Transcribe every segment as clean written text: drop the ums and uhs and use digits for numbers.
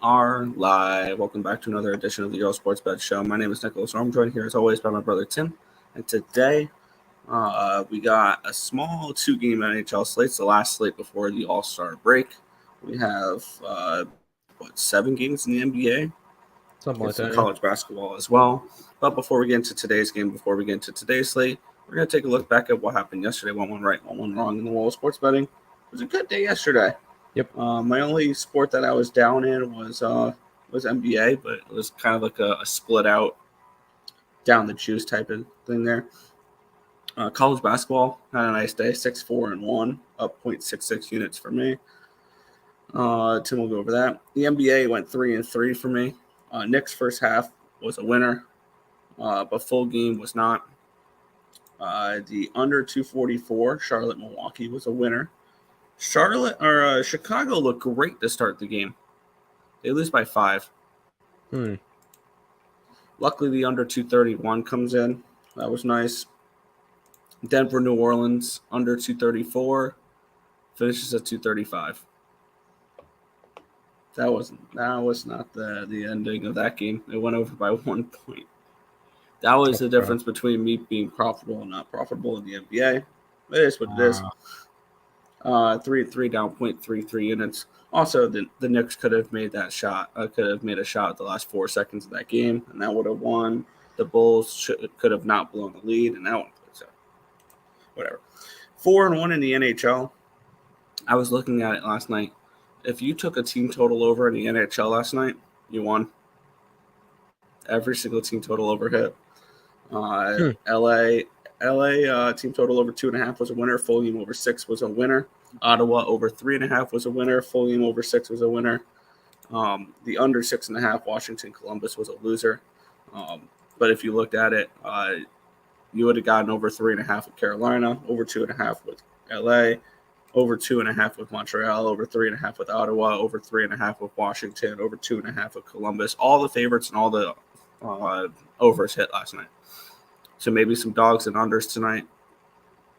are live. Welcome back to another edition of the Earle Sports Bet Show. My name is Nicholas. I'm joined here as always by my brother Tim. And today we got a small two-game NHL slate. It's the last slate before the All-Star break. We have 7 games in the NBA. Something like that. College basketball as well. But before we get into today's game, before we get into today's slate, we're going to take a look back at what happened yesterday. 1-1 right, 1-1 wrong in the world of sports betting. It was a good day yesterday. Yep. My only sport that I was down in was NBA, but it was kind of like a split out, down the juice type of thing there. College basketball had a nice day, 6-4-1, up 0.66 units for me. Tim will go over that. The NBA went 3-3 for me. Knicks first half was a winner, but full game was not. The under 244 Charlotte-Milwaukee was a winner. Chicago looked great to start the game. They lose by 5. Luckily, the under 231 comes in. That was nice. Denver, New Orleans, under 234, finishes at 235. That was not the ending of that game. It went over by 1 point. That was the difference between me being profitable and not profitable in the NBA. It is what it is. 3-3 down 0.33 units. Also, the Knicks could have made that shot. Could have made a shot at the last 4 seconds of that game, and that would have won. The Bulls could have not blown the lead, and that one. So, whatever. 4-1 in the NHL. I was looking at it last night. If you took a team total over in the NHL last night, you won. Every single team total over hit. LA team total over 2.5 was a winner. Full game over 6 was a winner. Ottawa over 3.5 was a winner. Full game over 6 was a winner. The under 6.5 Washington Columbus was a loser. But if you looked at it, you would have gotten over 3.5 with Carolina, over 2.5 with LA, over 2.5 with Montreal, over 3.5 with Ottawa, over 3.5 with Washington, over 2.5 with Columbus. All the favorites and all the overs hit last night. So maybe some dogs and unders tonight.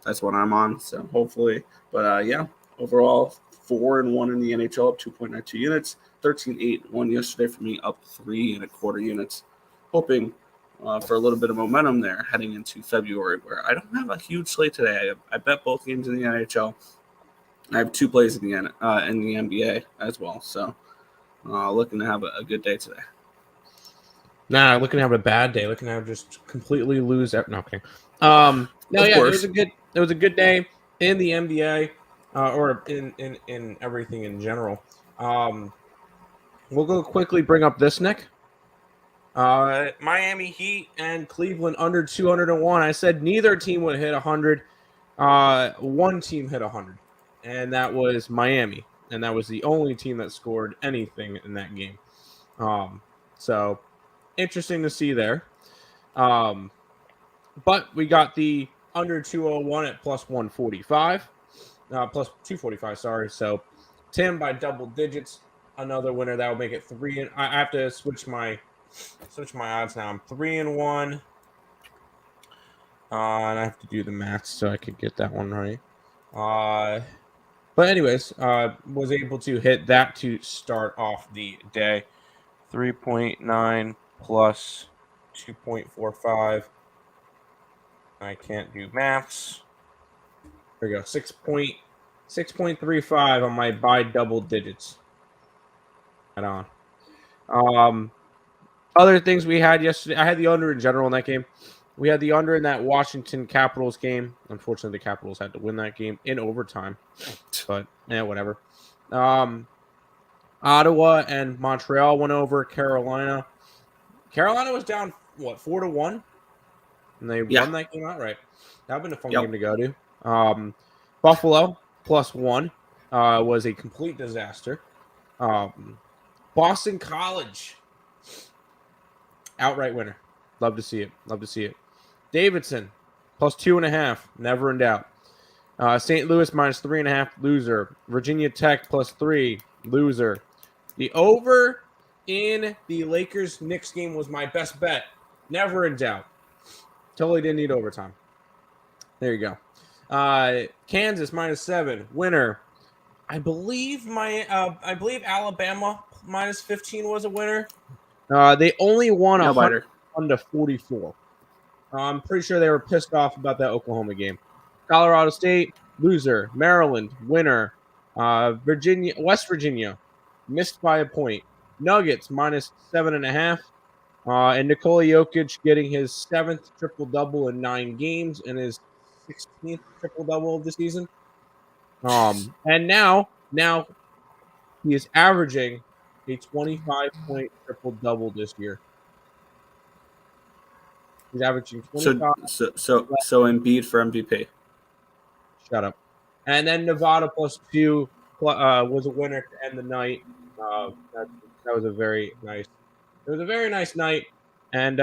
That's what I'm on. So hopefully, but overall 4-1 in the NHL, up 2.92 units. 13-8-1 yesterday for me, up 3.25 units. Hoping for a little bit of momentum there heading into February, where I don't have a huge slate today. I bet both games in the NHL. I have 2 plays in the NBA as well. So looking to have a good day today. Nah, looking to have a bad day. Looking to have just completely lose. No, I'm kidding. It was a good day in the NBA, or in everything in general. We'll go quickly bring up this, Nick. Miami Heat and Cleveland under 201. I said neither team would hit 100. One team hit 100, and that was Miami, and that was the only team that scored anything in that game. So interesting to see there. But we got the under 201 at plus 145, plus 245. Sorry. So Tim by double digits, another winner. That would make it 3. And I have to switch my odds now. I'm 3-1. And I have to do the math so I could get that one right. But anyways, was able to hit that to start off the day. 3.9 plus 2.45. I can't do maths. There we go. 6.35 on my by double digits. Right on. Other things we had yesterday. I had the under in general in that game. We had the under in that Washington Capitals game. Unfortunately, the Capitals had to win that game in overtime. But whatever. Ottawa and Montreal went over. Carolina was down 4-1, and they won that game outright. That would have been a fun game to go to. Buffalo plus 1 was a complete disaster. Boston College outright winner. Love to see it. Davidson plus 2.5. Never in doubt. St. Louis minus 3.5. Loser. Virginia Tech plus 3. Loser. The over in the Lakers-Knicks game was my best bet. Never in doubt. Totally didn't need overtime. There you go. Kansas minus 7. Winner. I believe Alabama minus 15 was a winner. They only won Nail biter. 101-44. I'm pretty sure they were pissed off about that Oklahoma game. Colorado State, loser. Maryland, winner. West Virginia, missed by a point. Nuggets, minus 7.5. And Nikola Jokic getting his 7th triple-double in 9 games and his 16th triple-double of the season. And now he is averaging a 25-point triple-double this year. He's averaging 25. So Embiid for MVP. Shut up. And then Nevada +2 was a winner to end the night. That was a very nice. It was a very nice night, and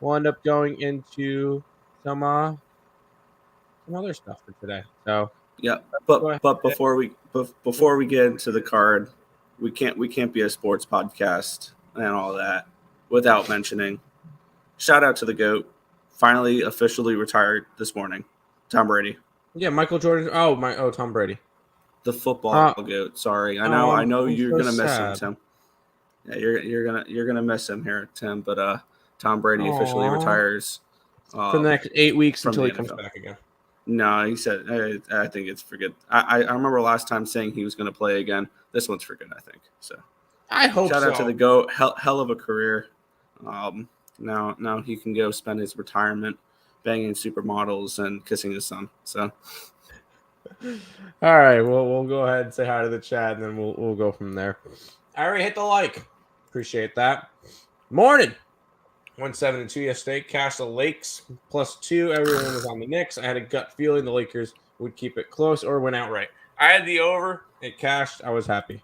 we'll end up going into some other stuff for today. So yeah, but before we get into the card, we can't be a sports podcast and all that without mentioning. Shout out to the GOAT, finally officially retired this morning, Tom Brady. Yeah, Michael Jordan. Tom Brady, the football GOAT. Sorry, I know you're so gonna miss sad. him, Tim. Yeah, you're gonna miss him here, Tim. But Tom Brady officially retires for the next 8 weeks until he comes NFL. back again. No, he said. I think it's for good. I remember last time saying he was going to play again. This one's for good, I think. So I hope. Shout out to the GOAT. Hell of a career. Now he can go spend his retirement banging supermodels and kissing his son. So. All right, we'll go ahead and say hi to the chat, and then we'll go from there. I already hit the like. Appreciate that. Morning. 1-7-2 yesterday. Cashed the Lakes +2. Everyone was on the Knicks. I had a gut feeling the Lakers would keep it close or win outright. I had the over. It cashed. I was happy.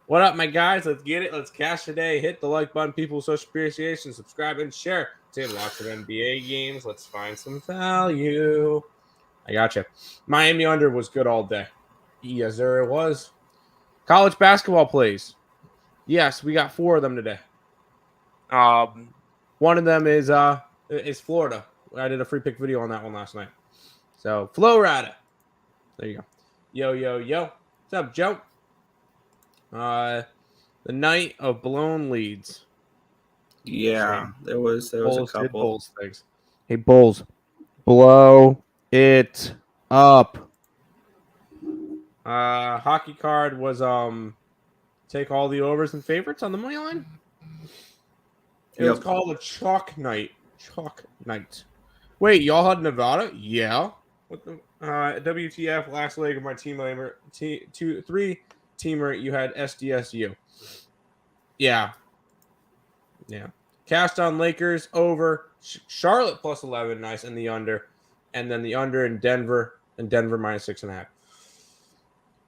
What up, my guys? Let's get it. Let's cash today. Hit the like button, people. Social appreciation. Subscribe and share. Today, lots of NBA games. Let's find some value. I gotcha. Miami under was good all day. Yes, there it was. College basketball plays. Yes, we got 4 of them today. One of them is Florida. I did a free pick video on that one last night. So Florida. There you go. Yo. What's up, Joe? The night of blown leads. Yeah, there was Bulls a couple. Bulls things. Hey, Bulls, blow it up. Hockey card was take all the overs and favorites on the money line. It was called a chalk night. Chalk night. Wait, y'all had Nevada? Yeah. What the WTF? Last leg of my teamer. 3-teamer. You had SDSU. Yeah. Cast on Lakers over. Charlotte +11. Nice, and the under, and then the under in Denver, and Denver -6.5.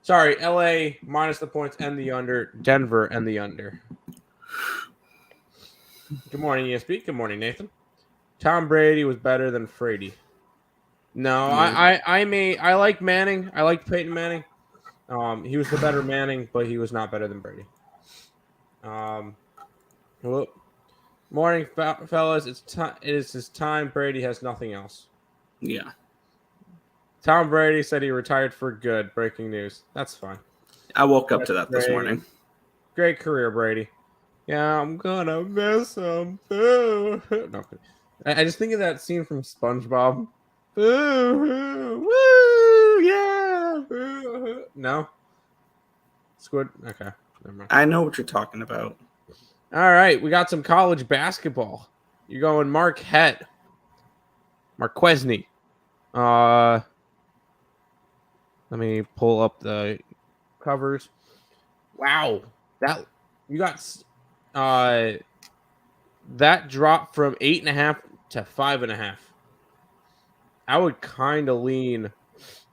Sorry, LA minus the points and the under. Denver and the under. Good morning, ESP. Good morning, Nathan. Tom Brady was better than Frady. No, I like Manning. I like Peyton Manning. He was the better Manning, but he was not better than Brady. Morning, fellas. It is his time. Brady has nothing else. Yeah. Tom Brady said he retired for good. Breaking news. That's fine. I woke up to that this morning. Great career, Brady. Yeah, I'm gonna miss him. Boo. No, I just think of that scene from SpongeBob. Boo. Woo. Yeah. Boo. No. Squid. Okay. Never mind. I know what you're talking about. All right, we got some college basketball. You're going Marquette. Marquesne. Let me pull up the covers. Wow, that you got that dropped from 8.5 to 5.5. I would kind of lean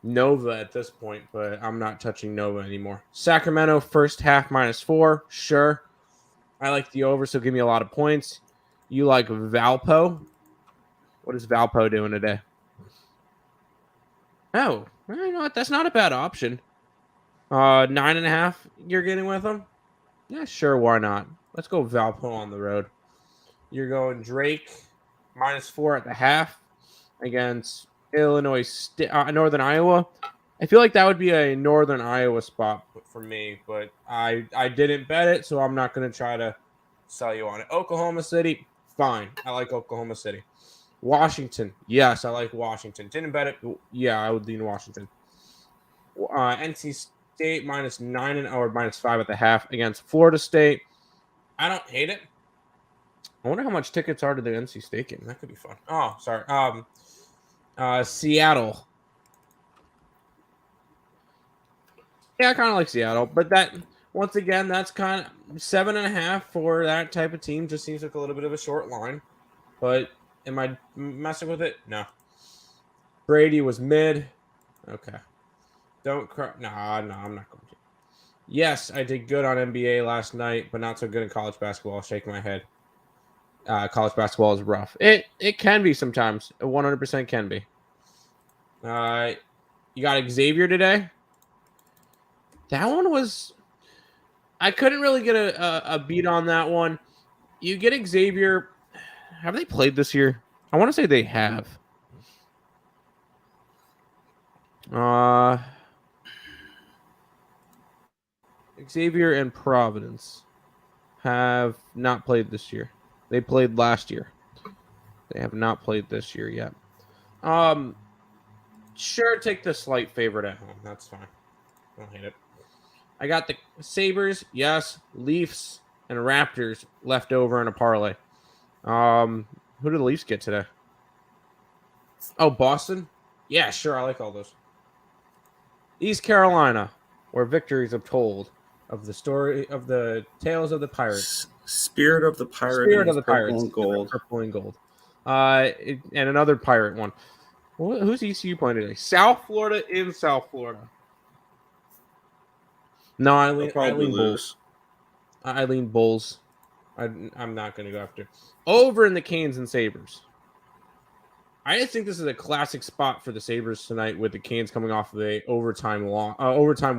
Nova at this point, but I'm not touching Nova anymore. Sacramento first half -4. Sure, I like the over, so give me a lot of points. You like Valpo? What is Valpo doing today? Oh, you know what? That's not a bad option. 9.5 you're getting with them? Yeah, sure, why not? Let's go Valpo on the road. You're going Drake -4 at the half against Illinois, Northern Iowa. I feel like that would be a Northern Iowa spot for me, but I didn't bet it, so I'm not going to try to sell you on it. Oklahoma City, fine. I like Oklahoma City. Washington, yes, I like Washington. Didn't bet it. Yeah, I would lean Washington. NC State -9 or -5 at the half against Florida State. I don't hate it. I wonder how much tickets are to the NC State game. That could be fun. Oh, sorry. Seattle. Yeah, I kind of like Seattle, but that once again, that's kind of 7.5 for that type of team. Just seems like a little bit of a short line. But am I messing with it? No. Brady was mid. Okay. Don't cry. No, I'm not going to. Yes, I did good on NBA last night, but not so good in college basketball. I'll shake my head. College basketball is rough. It can be sometimes. It 100% can be. You got Xavier today. That one was. I couldn't really get a beat on that one. You get Xavier. Have they played this year? I want to say they have. Xavier and Providence have not played this year. They played last year. They have not played this year yet. Sure, take the slight favorite at home. That's fine. I don't hate it. I got the Sabres, yes, Leafs, and Raptors left over in a parlay. Who do the Leafs get today? Oh, Boston? Yeah, sure, I like all those. East Carolina, where victories are told of the story of the tales of the Pirates. Spirit of the Pirate. Spirit of the Pirates. And gold. Purple and gold. And another pirate one. Who's ECU playing today? South Florida in South Florida. No, I lean Bulls. I lean Bulls. I'm not going to go after. Over in the Canes and Sabres. I just think this is a classic spot for the Sabres tonight with the Canes coming off of a overtime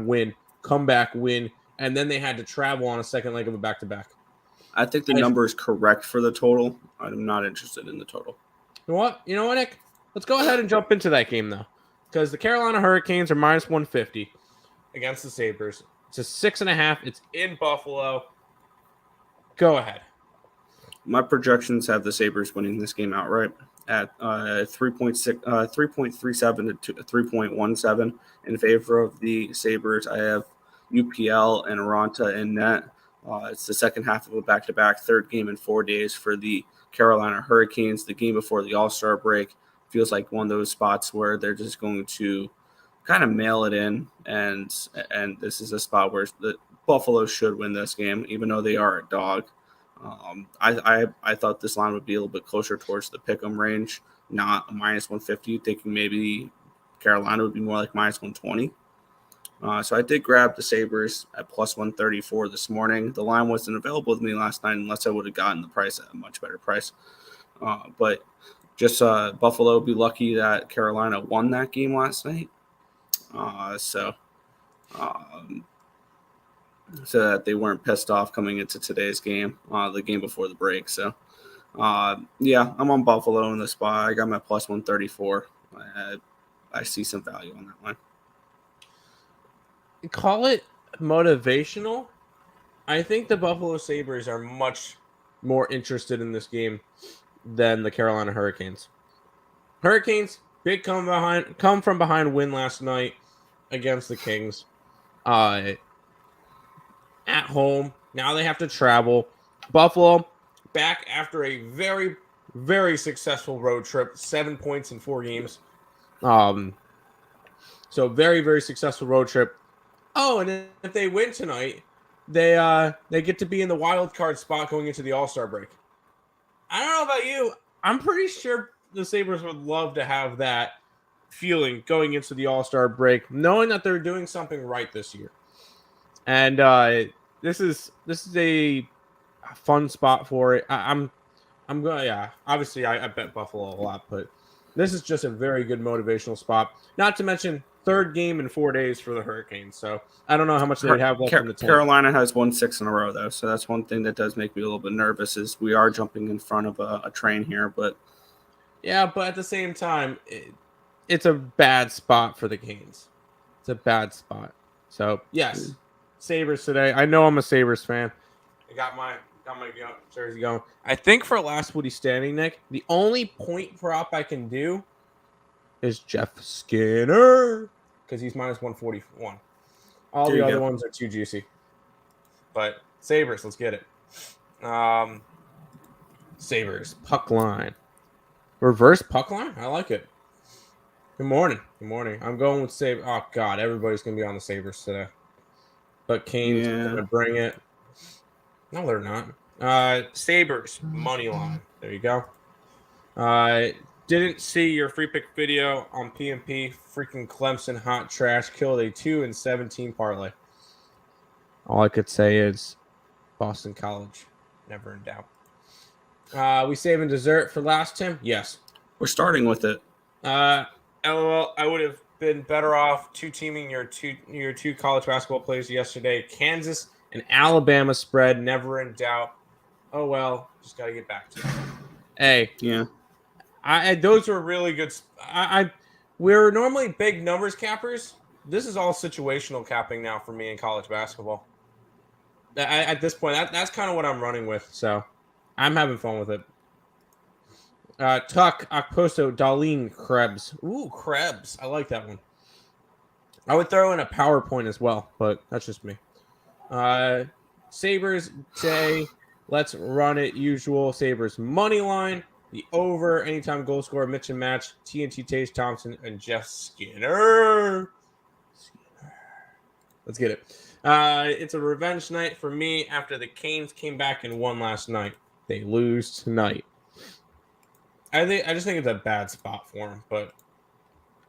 win, comeback win, and then they had to travel on a second leg of a back-to-back. I think the number is correct for the total. I'm not interested in the total. You know what, Nick? Let's go ahead and jump into that game, though, because the Carolina Hurricanes are -150 against the Sabres. It's a 6.5. It's in Buffalo. Go ahead. My projections have the Sabres winning this game outright at 3.37 to 3.17 in favor of the Sabres. I have UPL and Aranta in net. It's the second half of a back-to-back, third game in 4 days for the Carolina Hurricanes. The game before the All-Star break feels like one of those spots where they're just going to kind of mail it in, and this is a spot where the Buffalo should win this game, even though they are a dog. I thought this line would be a little bit closer towards the pick'em range, not a -150, thinking maybe Carolina would be more like -120. So I did grab the Sabres at +134 this morning. The line wasn't available to me last night unless I would have gotten the price at a much better price. But just Buffalo be lucky that Carolina won that game last night. So that they weren't pissed off coming into today's game, the game before the break. So, yeah, I'm on Buffalo in the spot. I got my +134. I see some value on that line. Call it motivational. I think the Buffalo Sabres are much more interested in this game than the Carolina Hurricanes. Hurricanes, big come from behind win last night against the Kings. At home. Now they have to travel. Buffalo back after a very, very successful road trip. 7 points in 4 games. So very, very successful road trip. Oh, and if they win tonight, they get to be in the wild card spot going into the All-Star break. I don't know about you. I'm pretty sure the Sabres would love to have that feeling going into the All-Star break, knowing that they're doing something right this year. And this is a fun spot for it. I'm going, yeah. Obviously, I bet Buffalo a lot, but this is just a very good motivational spot. Not to mention third game in 4 days for the Hurricanes. So I don't know how much they have left in the tank. Carolina has won 6 in a row, though. So that's one thing that does make me a little bit nervous is we are jumping in front of a train here. But yeah, but at the same time, it's a bad spot for the Canes. It's a bad spot. So yes, Sabres today. I know I'm a Sabres fan. I got my jersey going. I think for last Woody standing, Nick, the only point prop I can do is Jeff Skinner because he's minus 141. All There the you other go. ones are too juicy. But Sabres, let's get it. Sabres puck line, reverse puck line. I like it. Good morning. Good morning. I'm going with Sabres. Oh God, everybody's gonna be on the Sabres today. But Kane's Yeah. gonna bring it. No, they're not. Sabres money line. There you go. Didn't see your free pick video on PMP. Freaking Clemson hot trash killed a 2-17 parlay. All I could say is Boston College, never in doubt. We saving dessert for last, Tim? Yes. We're starting with it. LOL. I would have been better off teaming your two college basketball players yesterday. Kansas and Alabama spread, never in doubt. Oh well, just got to get back to it. Hey, Yeah. those were really good. We're normally big numbers cappers. This is all situational capping now for me in college basketball. At this point, that's kind of what I'm running with. So I'm having fun with it. Tuck, Akposto, Darlene, Krebs. Ooh, Krebs. I like that one. I would throw in a PowerPoint as well, but that's just me. Sabres say, let's run it usual. Sabres money line, the over, anytime goal scorer, Mitch and match, TNT Tage Thompson, and Jeff Skinner. Let's get it. It's a revenge night for me after the Canes came back and won last night. They lose tonight. I just think it's a bad spot for them. But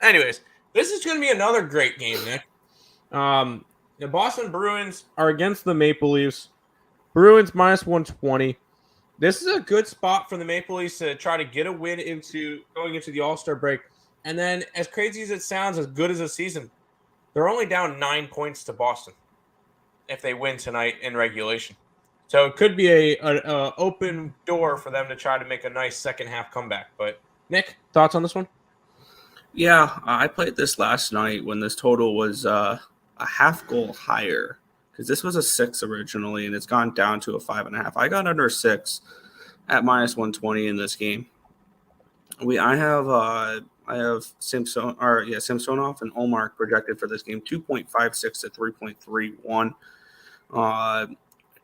anyways, this is going to be another great game, Nick. The Boston Bruins are against the Maple Leafs. Bruins minus 120. This is a good spot for the Maple Leafs to try to get a win going into the All-Star break. And then, as crazy as it sounds, as good as a season, they're only down 9 points to Boston if they win tonight in regulation. So it could be a open door for them to try to make a nice second half comeback. But Nick, thoughts on this one? Yeah, I played this last night when this total was a half goal higher because this was a 6 originally and it's gone down to a 5.5. I got under 6 at minus 120 in this game. I have Samsonov and Omar projected for this game 2.56 to 3.31.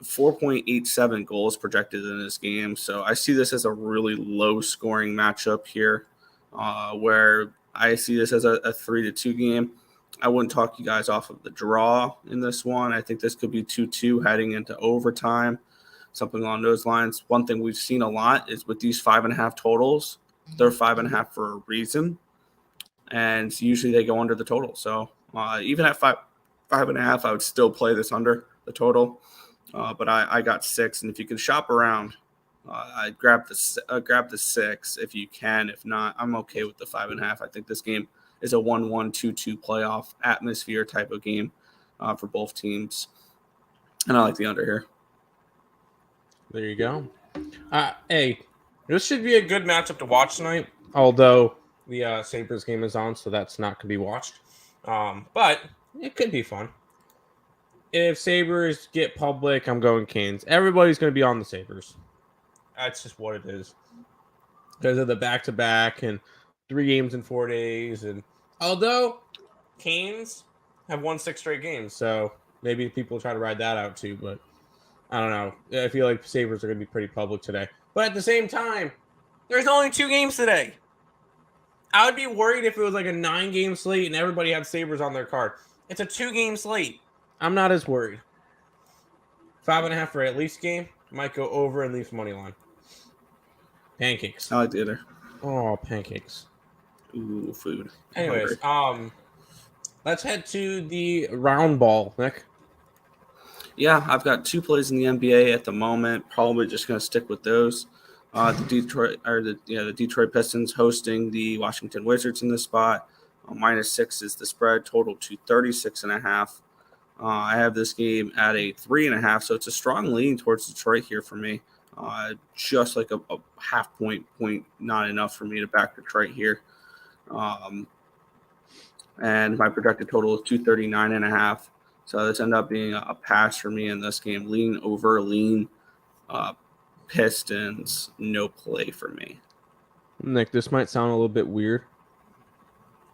4.87 goals projected in this game. So I see this as a really low scoring matchup here, where I see this as a 3-2 game. I wouldn't talk you guys off of the draw in this one. I think this could be 2-2 heading into overtime, something along those lines. One thing we've seen a lot is with these 5.5 totals, they're 5.5 for a reason, and usually they go under the total. So even at 5.5, I would still play this under the total. But I got 6, and if you can shop around, I'd grab the 6 if you can. If not, I'm okay with the 5.5. I think this game is a 1-1, 2-2 playoff atmosphere type of game for both teams, and I like the under here. There you go. Hey, this should be a good matchup to watch tonight. Although the Sabres game is on, so that's not going to be watched. But it could be fun. If Sabres get public, I'm going Canes. Everybody's going to be on the Sabres. That's just what it is. Because of the back-to-back and 3 games in 4 days. And although Canes have won 6 straight games, so maybe people try to ride that out too. But I don't know. I feel like Sabres are going to be pretty public today. But at the same time, there's only 2 games today. I would be worried if it was like a 9-game slate and everybody had Sabres on their card. It's a 2-game slate. I'm not as worried. 5.5 for at least game. Might go over and Leafs money line. Pancakes. I like the other. Oh, pancakes. Ooh, food. Anyways, let's head to the round ball, Nick. Yeah, I've got 2 plays in the NBA at the moment. Probably just going to stick with those. The Detroit Pistons hosting the Washington Wizards in this spot. -6 is the spread. Total 236.5. I have this game at a 3.5, so it's a strong lean towards Detroit here for me. Just like a half point, not enough for me to back Detroit here. and my projected total is 239.5. So this ended up being a pass for me in this game. Lean Pistons, no play for me. Nick, this might sound a little bit weird.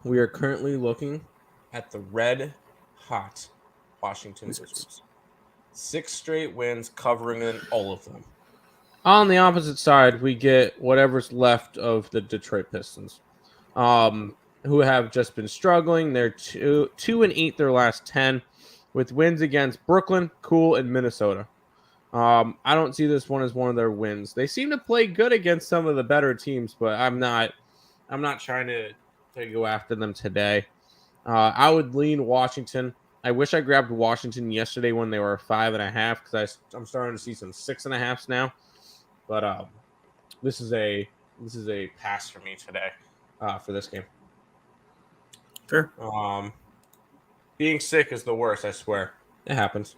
We are currently looking at the red hot Washington Wizards. 6 straight wins, covering in all of them. On the opposite side, we get whatever's left of the Detroit Pistons, who have just been struggling. They're 2-8 their last 10, with wins against Brooklyn, Cool, and Minnesota. I don't see this one as one of their wins. They seem to play good against some of the better teams, but I'm not trying to go after them today. I would lean Washington. I wish I grabbed Washington yesterday when they were 5.5, because I'm starting to see some 6.5s now. But this is a pass for me today for this game. Sure. Being sick is the worst, I swear. It happens.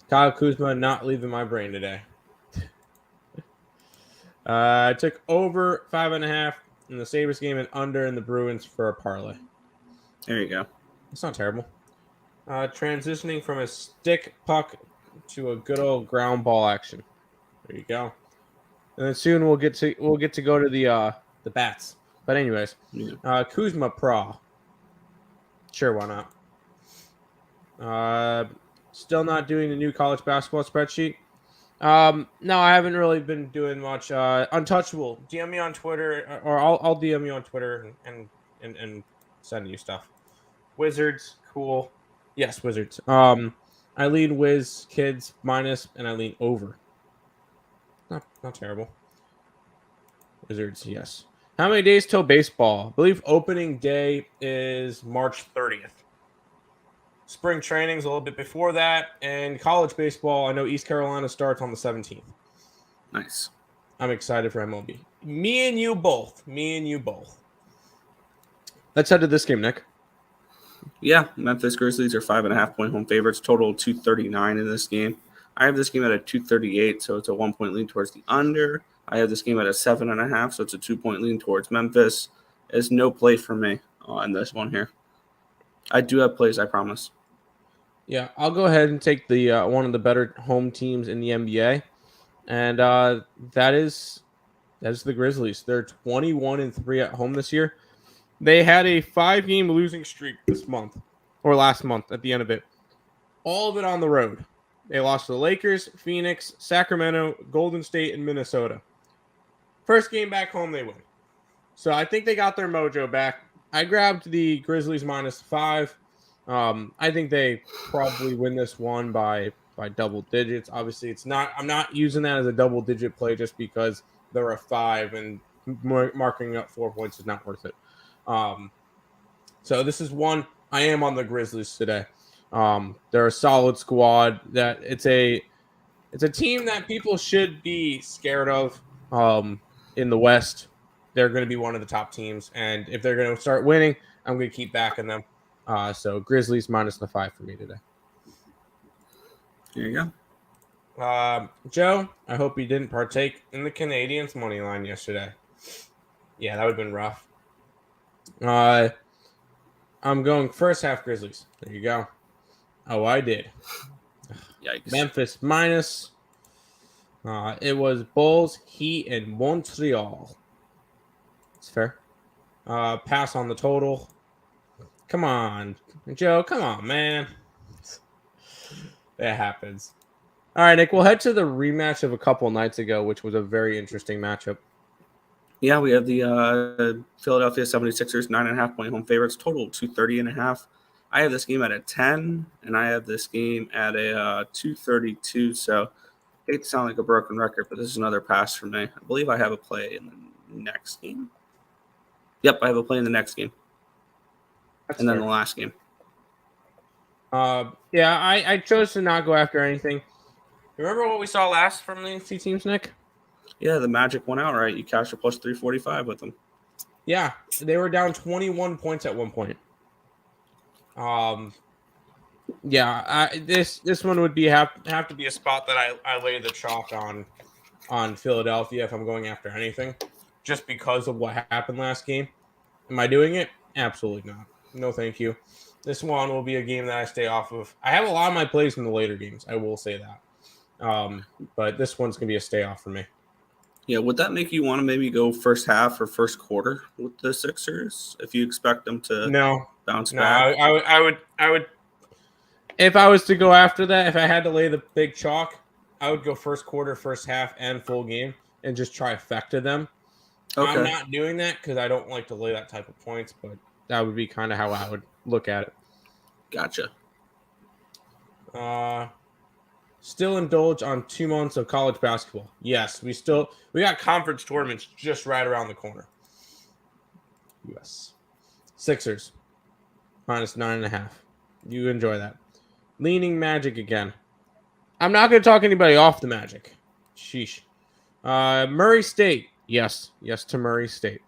Kyle Kuzma not leaving my brain today. I took over 5.5 in the Sabres game and under in the Bruins for a parlay. There you go. It's not terrible. Transitioning from a stick puck to a good old ground ball action. There you go. And then soon we'll get to go to the bats. But anyways, Kuzma Pra. Sure, why not? Still not doing the new college basketball spreadsheet. No, I haven't really been doing much. Untouchable. DM me on Twitter, or I'll DM you on Twitter and send you stuff. Wizards, cool. Yes, Wizards. I lean Wiz kids minus, and I lean over. Not terrible. Wizards, yes. How many days till baseball? I believe opening day is March 30th. Spring training's a little bit before that, and college baseball, I know East Carolina starts on the 17th. Nice. I'm excited for MLB. Me and you both. Let's head to this game, Nick. Yeah, Memphis Grizzlies are 5.5-point home favorites. Total 239 in this game. I have this game at a 238, so it's a 1-point lean towards the under. I have this game at a 7.5, so it's a 2-point lean towards Memphis. There's no play for me in this one here. I do have plays, I promise. Yeah, I'll go ahead and take the one of the better home teams in the NBA, and that is the Grizzlies. They're 21-3 at home this year. They had a 5-game losing streak this month, or last month at the end of it. All of it on the road. They lost to the Lakers, Phoenix, Sacramento, Golden State, and Minnesota. First game back home, they win. So I think they got their mojo back. I grabbed the Grizzlies minus 5. I think they probably win this one by double digits. Obviously, it's not. I'm not using that as a double digit play just because they're a 5 and marking up 4 points is not worth it. So this is one. I am on the Grizzlies today. They're a solid squad. That it's a team that people should be scared of. In the West, they're going to be one of the top teams, and if they're going to start winning, I'm going to keep backing them. So Grizzlies minus the 5 for me today. There you go. Joe, I hope you didn't partake in the Canadians money line yesterday. Yeah, that would have been rough. I'm going first half Grizzlies. There you go. Oh, I did. Yikes. Memphis minus. It was Bulls, Heat, and Montreal. It's fair. Pass on the total. Come on, Joe. Come on, man. That happens. All right, Nick. We'll head to the rematch of a couple nights ago, which was a very interesting matchup. Yeah, we have the Philadelphia 76ers 9.5-point home favorites. Total 230.5. I have this game at a 10, and I have this game at a 232. So I hate to sound like a broken record, but this is another pass for me. I believe I have a play in the next game. Yep, I have a play in the next game. That's and fair. Then the last game. Yeah, I chose to not go after anything. Remember what we saw last from the NC teams, Nick? Yeah, the Magic went out, right? You cashed a plus 345 with them. Yeah, they were down 21 points at one point. Yeah, this one would be have to be a spot that I lay the chalk on Philadelphia if I'm going after anything, just because of what happened last game. Am I doing it? Absolutely not. No, thank you. This one will be a game that I stay off of. I have a lot of my plays from the later games. I will say that. But this one's going to be a stay off for me. Yeah, would that make you want to maybe go first half or first quarter with the Sixers if you expect them to bounce back? I would. If I was to go after that, if I had to lay the big chalk, I would go first quarter, first half, and full game, and just trifecta them. Okay. I'm not doing that because I don't like to lay that type of points, but that would be kind of how I would look at it. Gotcha. Still indulge on 2 months of college basketball. Yes, we got conference tournaments just right around the corner. Yes. Sixers -9.5. You enjoy that. Leaning Magic again. I'm not going to talk anybody off the Magic. Sheesh. Murray State. Yes to Murray State.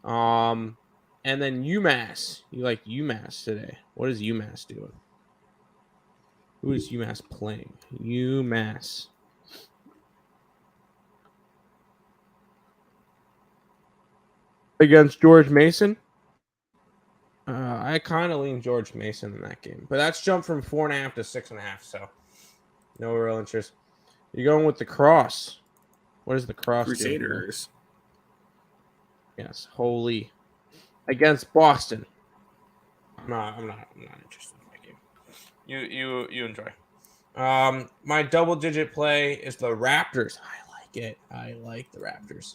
And then UMass. You like UMass today. What is UMass doing? Who is UMass playing? UMass. Against George Mason? I kind of lean George Mason in that game. But that's jumped from 4.5 to 6.5, so no real interest. You're going with the Cross. What is the Cross Crusaders. doing? Yes, holy. Against Boston. I'm not interested in that game. You enjoy. My double-digit play is the Raptors. I like it. I like the Raptors.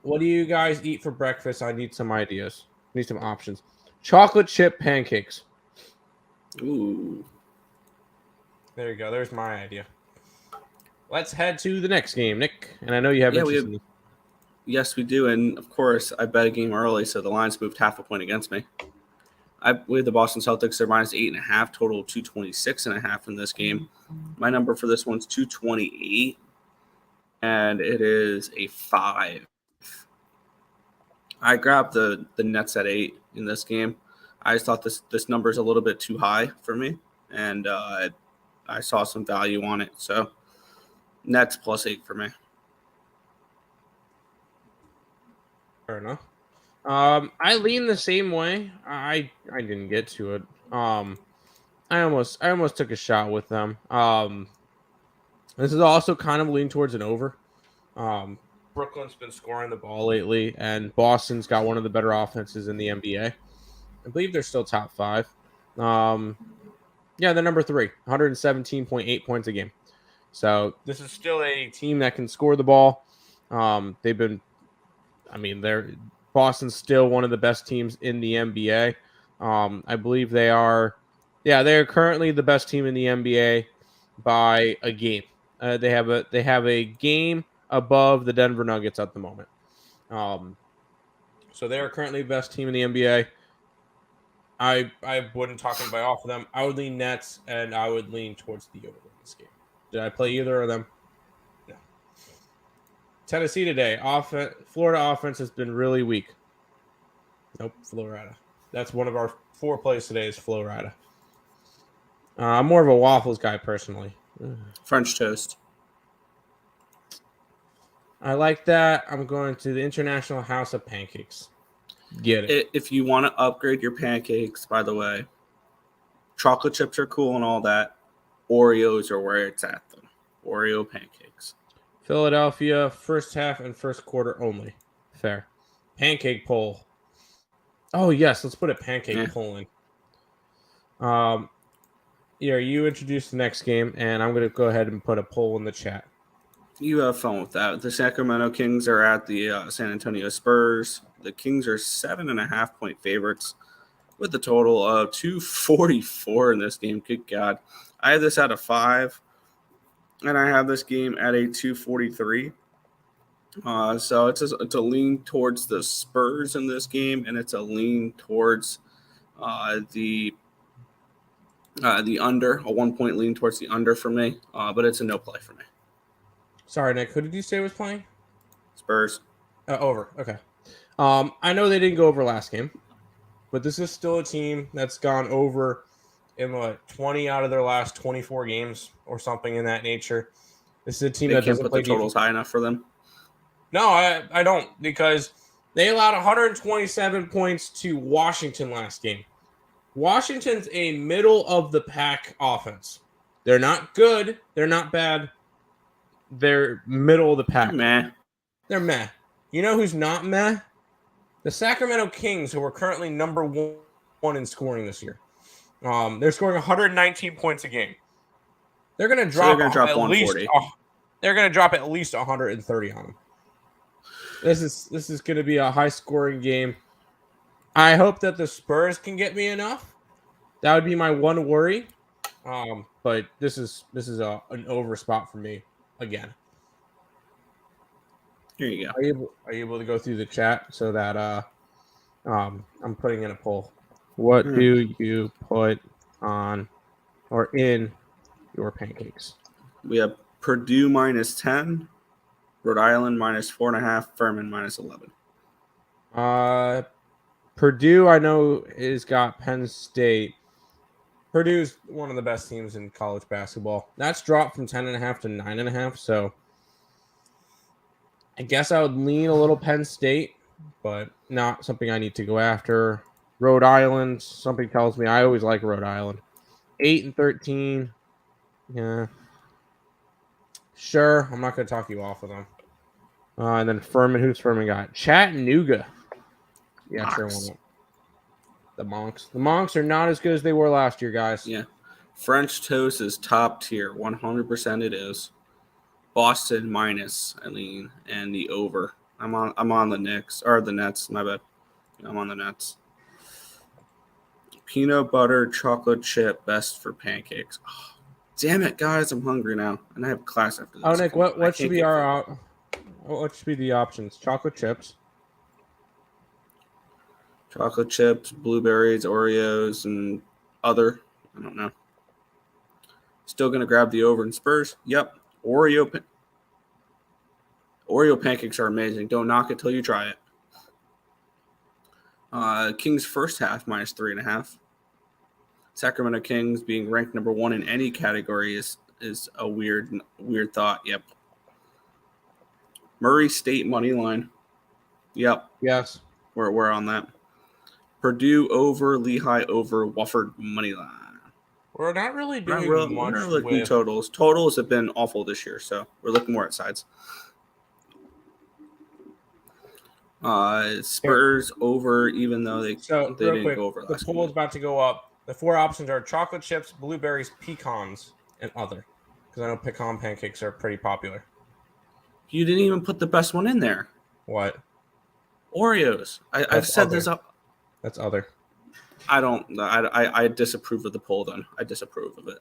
What do you guys eat for breakfast? I need some ideas. Need some options. Chocolate chip pancakes. Ooh. There you go. There's my idea. Let's head to the next game, Nick. And I know you have interest in this. Yes, we do. And, of course, I bet a game early, so the line's moved half a point against me. I believe the Boston Celtics are -8.5, total 226.5 in this game. My number for this one's 228, and it is a 5. I grabbed the Nets at 8 in this game. I just thought this number is a little bit too high for me, and I saw some value on it. So Nets +8 for me. Fair enough. I lean the same way. I didn't get to it. I almost took a shot with them. This is also kind of lean towards an over. Brooklyn's been scoring the ball lately, and Boston's got one of the better offenses in the NBA. I believe they're still top 5. They're number 3, 117.8 points a game. So this is still a team that can score the ball. Boston's still one of the best teams in the NBA. I believe they are currently the best team in the NBA by a game. They have a game above the Denver Nuggets at the moment. So they are currently the best team in the NBA. I wouldn't talk anybody off of them. I would lean Nets, and I would lean towards the over in this game. Did I play either of them? No. Tennessee today. Florida offense has been really weak. Nope, Florida. That's one of our 4 plays today is Florida. I'm more of a waffles guy personally. French toast. I like that. I'm going to the International House of Pancakes. Get it. If you want to upgrade your pancakes, by the way, chocolate chips are cool and all that. Oreos are where it's at, though. Oreo pancakes. Philadelphia, first half and first quarter only. Fair. Pancake poll. Oh, yes. Let's put a pancake poll in. You introduce the next game, and I'm going to go ahead and put a poll in the chat. You have fun with that. The Sacramento Kings are at the San Antonio Spurs. The Kings are 7.5-point favorites with a total of 244 in this game. Good God. I have this at a 5, and I have this game at a 243. So it's a lean towards the Spurs in this game, and it's a lean towards the under, a 1-point lean towards the under for me, but it's a no play for me. Sorry, Nick. Who did you say was playing? Spurs. Over. Okay. I know they didn't go over last game, but this is still a team that's gone over in 20 out of their last 24 games or something in that nature. This is a team that doesn't put play the totals high enough for them. No, I don't, because They allowed 127 points to Washington last game. Washington's a middle of the pack offense. They're not good. They're not bad. They're middle of the pack. They're meh. You know who's not meh? The Sacramento Kings, who are currently number one in scoring this year. They're scoring 119 points a game. They're going to drop at least. They're going to drop at least 130 on them. This is going to be a high scoring game. I hope that the Spurs can get me enough. That would be my one worry. But this is an over spot for me again. Here you go. Are you able to go through the chat so that I'm putting in a poll? What do you put on or in your pancakes? We have Purdue -10, Rhode Island -4.5, Furman -11. Purdue, I know, has got Penn State. Purdue's one of the best teams in college basketball. That's dropped from 10.5 to 9.5. So I guess I would lean a little Penn State, but not something I need to go after. Rhode Island, something tells me I always like Rhode Island. 8-13. Yeah. Sure, I'm not going to talk you off of them. And then Furman, who's Furman got? Chattanooga. Yeah, Monks. sure. Why not? The Monks. The Monks are not as good as they were last year, guys. Yeah. French toast is top tier. 100% it is. Boston minus, I lean, and the over. I'm on the Knicks or the Nets. My bad. I'm on the Nets. Peanut butter chocolate chip best for pancakes. Oh, damn it, guys! I'm hungry now, and I have class after this. Oh, Nick, what should be what should be the options? Chocolate chips. Chocolate chips, blueberries, Oreos, and other. I don't know. Still gonna grab the over in Spurs. Yep. Oreo pancakes are amazing. Don't knock it till you try it. Kings first half -3.5. Sacramento Kings being ranked number 1 in any category is a weird thought. Yep. Murray State money line. Yep. Yes. We're on that. Purdue over, Lehigh over, Wofford money line. We're not really doing much. We're looking totals. Totals have been awful this year, so we're looking more at sides. Spurs over, even though they didn't go over last The poll is about to go up. The 4 options are chocolate chips, blueberries, pecans, and other. Because I know pecan pancakes are pretty popular. You didn't even put the best one in there. What? Oreos. I've said this up. That's other. I disapprove of the poll then. I disapprove of it.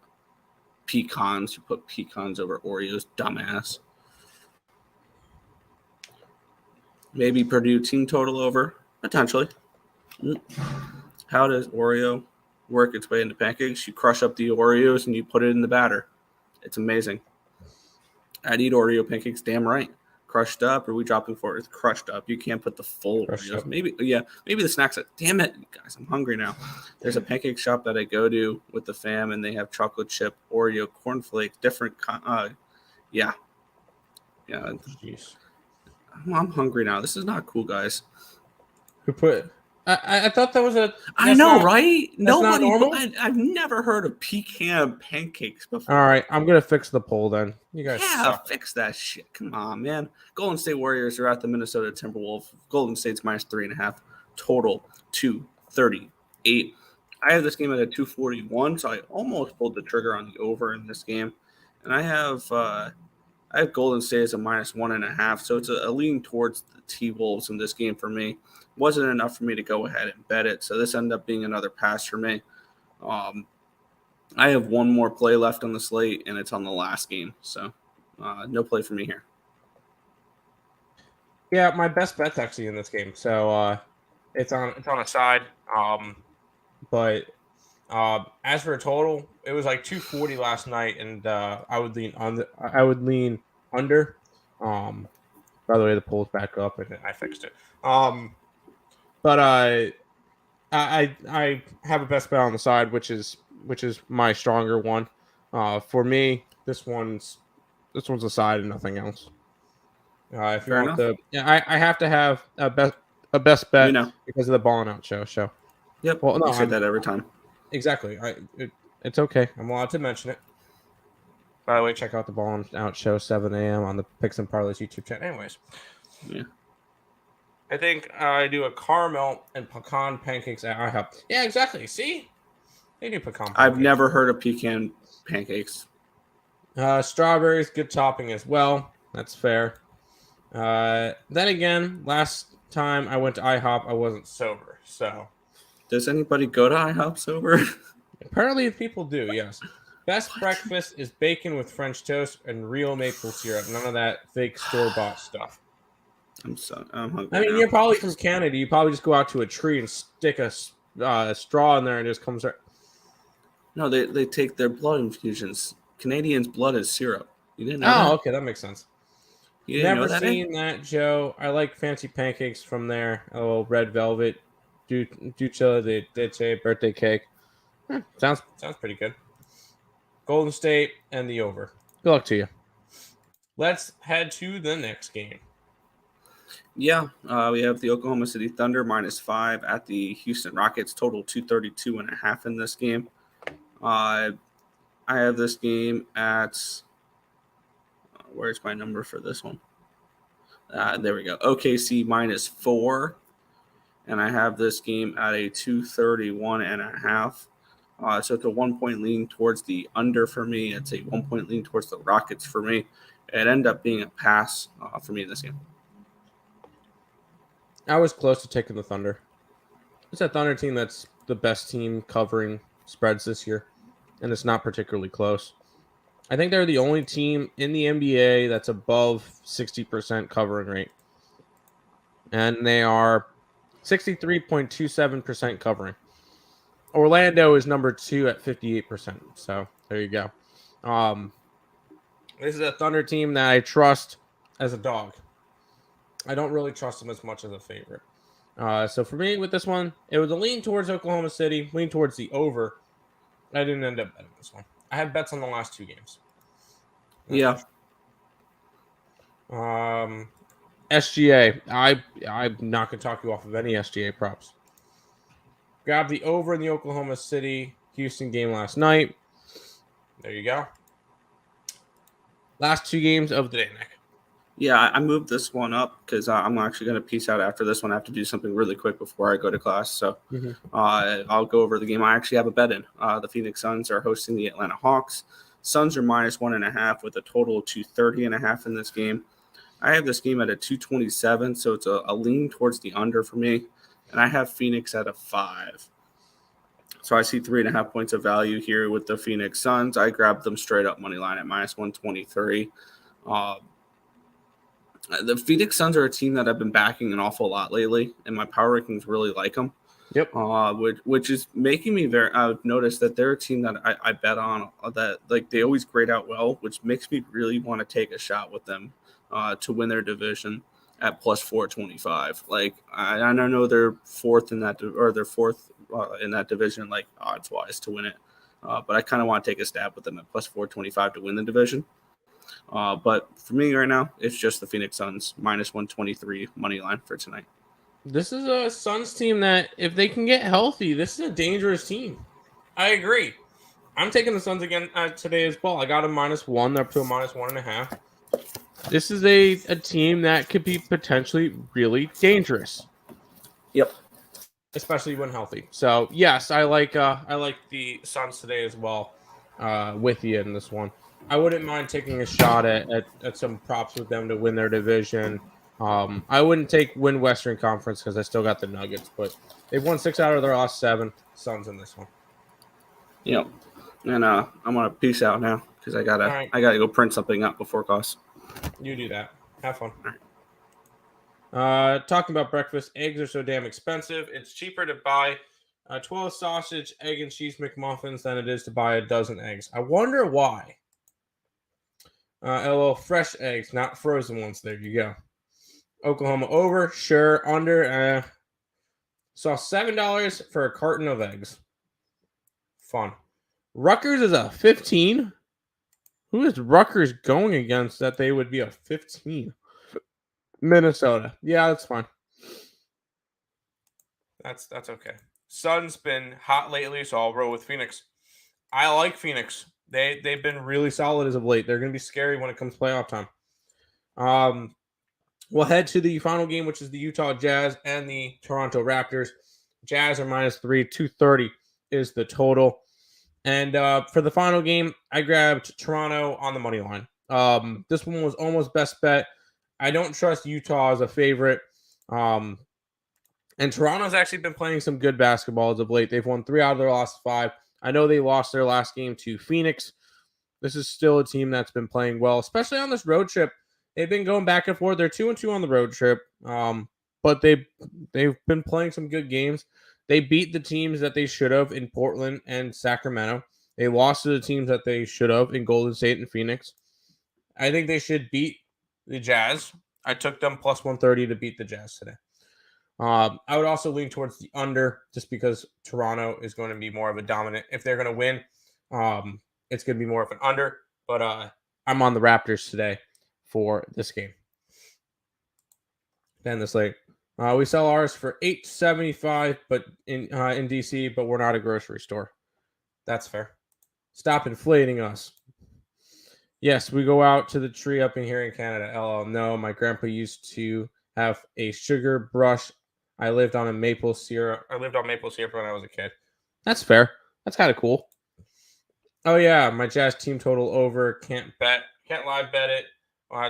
Pecans. You put pecans over Oreos. Dumbass. Maybe Purdue team total over. Potentially. How does Oreo work its way into pancakes? You crush up the Oreos and you put it in the batter. It's amazing. I'd eat Oreo pancakes, damn right. Crushed up, or we dropping for it? It's crushed up. You can't put the full Oreos. Maybe the snacks. Damn it, guys, I'm hungry now. There's a pancake shop that I go to with the fam, and they have chocolate chip Oreo cornflakes, different. Yeah. Jeez. I'm hungry now. This is not cool, guys. Who put? I thought that was a. I know, right? Nobody. I've never heard of pecan pancakes before. All right, I'm gonna fix the poll then. You guys. Yeah, suck. fix that shit. Come on, man. Golden State Warriors are at the Minnesota Timberwolves. Golden State's -3.5. Total 238. I have this game at a 241, so I almost pulled the trigger on the over in this game, and I have Golden State as a -1.5, so it's a lean towards the T-Wolves in this game for me. Wasn't enough for me to go ahead and bet it, so this ended up being another pass for me. I have one more play left on the slate, and it's on the last game, so no play for me here. Yeah, my best bet's actually in this game, so it's on a side. But as for a total, it was like 240 last night, and I would lean under. By the way, the poll's back up, and I fixed it. But I have a best bet on the side, which is my stronger one. For me, this one's a side and nothing else. If you want I have to have a best bet You know. because of the Ballin Out show. Yep. Well, no, you say that every time. Exactly. It's okay. I'm allowed to mention it. By the way, check out the Ballin Out show 7 a.m. on the Picks and Parleys YouTube channel. Anyways, Yeah. I think I do a caramel and pecan pancakes at IHOP. Yeah, exactly. See, they do pecan pancakes. I've never heard of pecan pancakes. Strawberries, good topping as well. That's fair. Then again, last time I went to IHOP, I wasn't sober. So Does anybody go to IHOP sober? apparently people do, yes. Best breakfast is bacon with French toast and real maple syrup. None of that fake store-bought stuff. I'm hungry. I mean, now. you're probably from Canada. You probably just go out to a tree and stick a straw in there and it just comes right. No, they take their blood infusions. Canadians' blood is syrup. You didn't know Oh, that? okay, that makes sense. You didn't Never know that, seen that, Joe. I like fancy pancakes from there. A little red velvet, dulce de leche birthday cake. Sounds pretty good. Golden State and the over. Good luck to you. Let's head to the next game. Yeah, we have the Oklahoma City Thunder -5 at the Houston Rockets. Total 232.5 in this game. I have this game at where's my number for this one? There we go. OKC -4, and I have this game at a 231.5. So it's a 1 point lean towards the under for me. It's a 1 point lean towards the Rockets for me. It ended up being a pass for me in this game. I was close to taking the Thunder. It's a Thunder team that's the best team covering spreads this year, and it's not particularly close. I think they're the only team in the NBA that's above 60% covering rate. And they are 63.27% covering. Orlando is number 2 at 58%. So there you go. This is a Thunder team that I trust as a dog. I don't really trust them as much as a favorite. So for me with this one, it was a lean towards Oklahoma City, lean towards the over. I didn't end up betting this one. I had bets on the last 2 games. Yeah. SGA. I'm not going to talk you off of any SGA props. Grab the over in the Oklahoma City Houston game last night. There you go. Last 2 games of the day, Nick. Yeah, I moved this one up because I'm actually going to peace out after this one. I have to do something really quick before I go to class. So I'll go over the game. I actually have a bet in. The Phoenix Suns are hosting the Atlanta Hawks. Suns are -1.5 with a total of 230.5 in this game. I have this game at a 227, so it's a lean towards the under for me. And I have Phoenix at a 5. So I see 3.5 points of value here with the Phoenix Suns. I grabbed them straight up money line at -123. The Phoenix Suns are a team that I've been backing an awful lot lately, and my power rankings really like them. Yep. Which is making me I've noticed that they're a team that I bet on that like they always grade out well, which makes me really want to take a shot with them to win their division at +425. Like I know they're fourth in that in that division, like odds wise to win it, but I kind of want to take a stab with them at +425 to win the division. But for me right now, it's just the Phoenix Suns -123 money line for tonight. This is a Suns team that, if they can get healthy, this is a dangerous team. I agree. I'm taking the Suns again today as well. I got a -1. They're up to a -1.5. This is a team that could be potentially really dangerous. Yep. Especially when healthy. So yes, I like the Suns today as well. With you in this one. I wouldn't mind taking a shot at some props with them to win their division. I wouldn't win Western Conference because I still got the Nuggets, but they've won 6 out of their last 7. Suns in this one. Yep. And I'm gonna peace out now because I gotta go print something up before class. You do that. Have fun. All right. Talking about breakfast, eggs are so damn expensive. It's cheaper to buy 12 sausage, egg, and cheese McMuffins than it is to buy a dozen eggs. I wonder why. LL fresh eggs, not frozen ones. There you go. Oklahoma over, sure. Under, saw $7 for a carton of eggs. Fun. Rutgers is a 15. Who is Rutgers going against that they would be a 15? Minnesota. Yeah, that's fine. That's okay. Sun's been hot lately, so I'll roll with Phoenix. I like Phoenix. They've been really solid as of late. They're going to be scary when it comes to playoff time. We'll head to the final game, which is the Utah Jazz and the Toronto Raptors. Jazz are -3, 230 is the total. And for the final game, I grabbed Toronto on the money line. This one was almost best bet. I don't trust Utah as a favorite. And Toronto's actually been playing some good basketball as of late. They've won 3 out of their last 5. I know they lost their last game to Phoenix. This is still a team that's been playing well, especially on this road trip. They've been going back and forth. They're 2-2 on the road trip, but they've been playing some good games. They beat the teams that they should have in Portland and Sacramento. They lost to the teams that they should have in Golden State and Phoenix. I think they should beat the Jazz. I took them +130 to beat the Jazz today. I would also lean towards the under just because Toronto is going to be more of a dominant. If they're going to win, it's going to be more of an under. But I'm on the Raptors today for this game. Then this late. We sell ours for $8.75, but in DC, but we're not a grocery store. That's fair. Stop inflating us. Yes, we go out to the tree up in here in Canada. LL, no, my grandpa used to have a sugar brush. I lived on maple syrup when I was a kid. That's fair. That's kind of cool. Oh yeah, my Jazz team total over. Can't live bet it.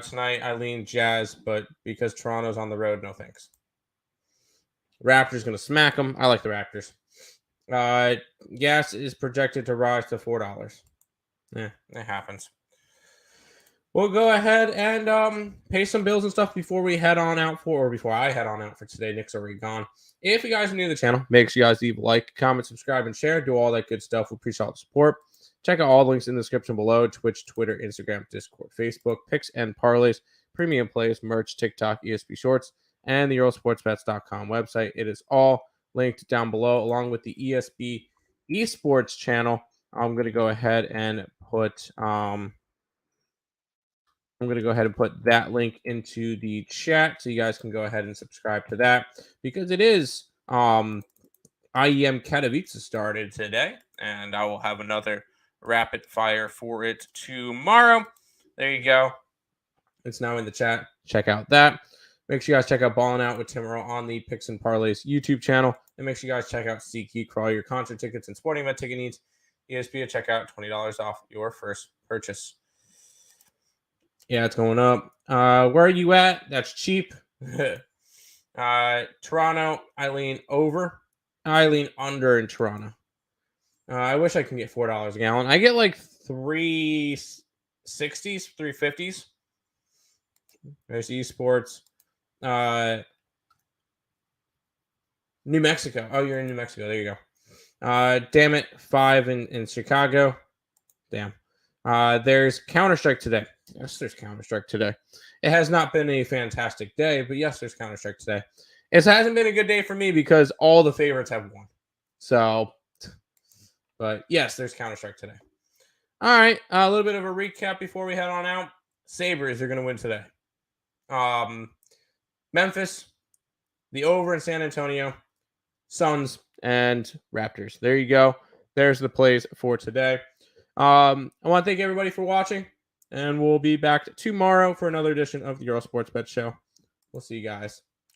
Tonight I lean Jazz, but because Toronto's on the road, no thanks. Raptors going to smack them. I like the Raptors. Gas is projected to rise to $4. Yeah, it happens. We'll go ahead and pay some bills and stuff before I head on out for today. Nick's already gone. If you guys are new to the channel, make sure you guys leave a like, comment, subscribe, and share. Do all that good stuff. We appreciate all the support. Check out all the links in the description below. Twitch, Twitter, Instagram, Discord, Facebook, Picks and Parleys, Premium Plays, Merch, TikTok, ESP Shorts, and the EarleSportsBets.com website. It is all linked down below, along with the ESB eSports channel. I'm going to go ahead and put that link into the chat so you guys can go ahead and subscribe to that, because it is IEM Katowice started today, and I will have another rapid fire for it tomorrow. There you go. It's now in the chat. Check out that. Make sure you guys check out Ballin Out with Tim Earle on the Picks and Parleys YouTube channel. And make sure you guys check out SeatGeek for all your concert tickets and sporting event ticket needs. ESP at checkout, $20 off your first purchase. Yeah, it's going up. Where are you at? That's cheap. Toronto, I lean over. I lean under in Toronto. I wish I can get $4 a gallon. I get like 360s, 350s. There's eSports. New Mexico. Oh, you're in New Mexico. There you go. Damn it. 5 in Chicago. Damn. There's Counter-Strike today. Yes, there's Counter-Strike today. It has not been a fantastic day, but yes, there's Counter-Strike today. It hasn't been a good day for me because all the favorites have won. So, but yes, there's Counter-Strike today. All right, a little bit of a recap before we head on out. Sabres are going to win today. Memphis, the over in San Antonio, Suns, and Raptors. There you go. There's the plays for today. I want to thank everybody for watching, and we'll be back tomorrow for another edition of the Earle Sports Bet Show. We'll see you guys